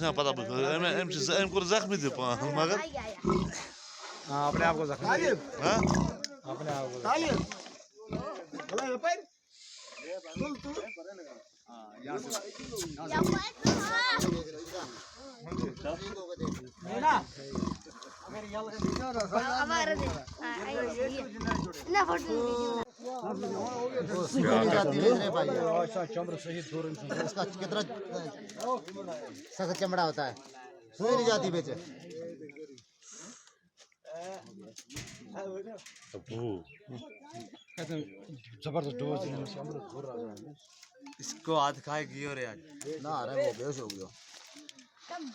ना पता एम को जख्मी थे मगर हाँ अपने आप को जख्मी हाँ अपने आप को इसका कितना सख्त चमड़ा होता है, सुई नहीं जाती बेचे। जबरदस्त डोज इसको हाथ खाए गियो रे आज ना अरे वो बेहोश हो गया।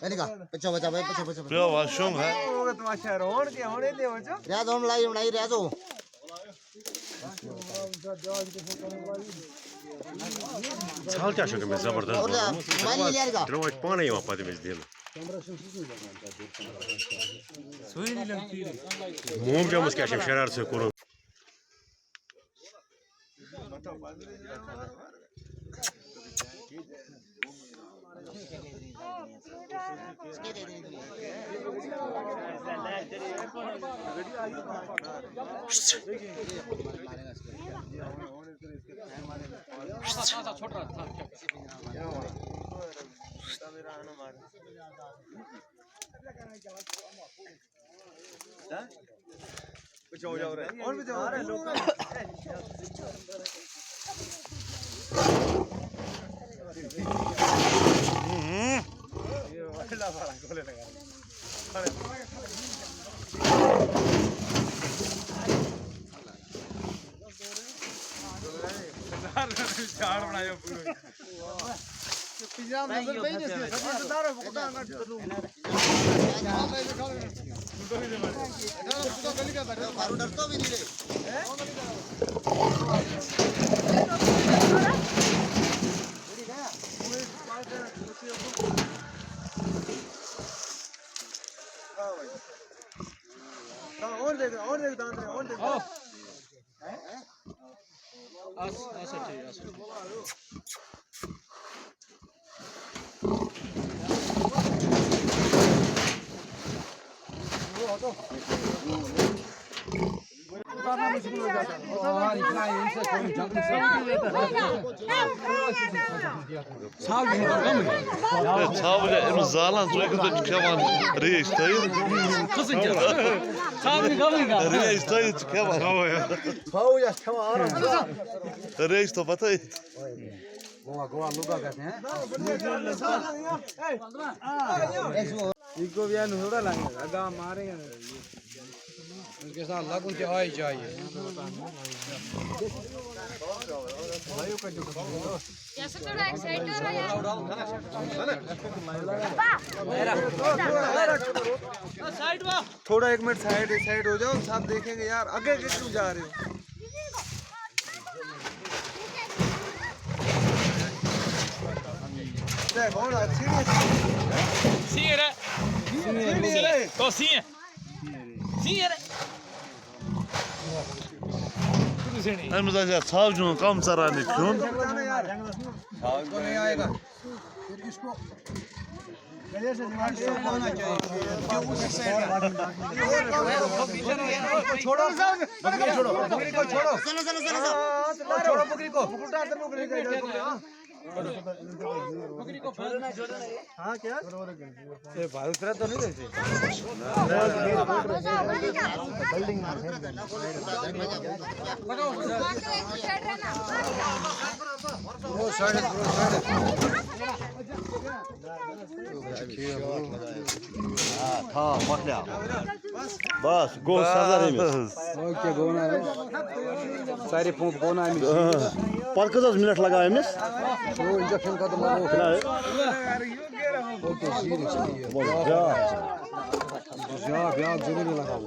मैंने कहा बच्चा बच्चा भाई बच्चा बच्चा प्यो वाशरूम है वो तमाशा रोन के होने दे बच्चा रह दो मलाई मलाई रह दो छाल क्या शौक है मैं जबरदस्त और मोबाइल ले लिया चलो आज पानी वहाँ पाते में दिन सुई नहीं लगती मुंह क्या मुझे क्या शरारत से करो बचाओ जाओ रे और भी जाओ रे लोग ये वाला वाला खोले लगा झाड़ बनाया पूरा पिंजरा में नजर नहीं दिसती सरदार पकड़ा अंगड़ मारू डरतो भी नहीं रे और देख दांत रे और देख zalan çocuk çıkaman reis dayı kızınca reis dayı çıkaman खाओ या खाओ आराम reis तो पता है गोवा गोवा लुगा कहते हैं इनको भी थोड़ा लगेगा गा मारेंगे उनके साथ लगन के आए चाहिए थोड़ा एक मिनट साइड हो जाओ साथ देखेंगे यार आगे क्यों जा रहे हो कौन Signore! Così! Signore! Emredilecek savcının kamsarani kün नहीं आएगा फिर इसको गले से होना चाहिए छोड़ो बकरी को छोड़ो छोड़ो बकरी को बकरी को हाँ क्या ये भाई उतरा तो नहीं देते बिल्डिंग था मखल्या बस गो सजर ओके गोना सारी पंप गोना पर कदस मिनट लगा अमिस वो इंजेक्शन का तो मारो ओके सीरियस जा जरूर लगाओ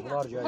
बाहर जाए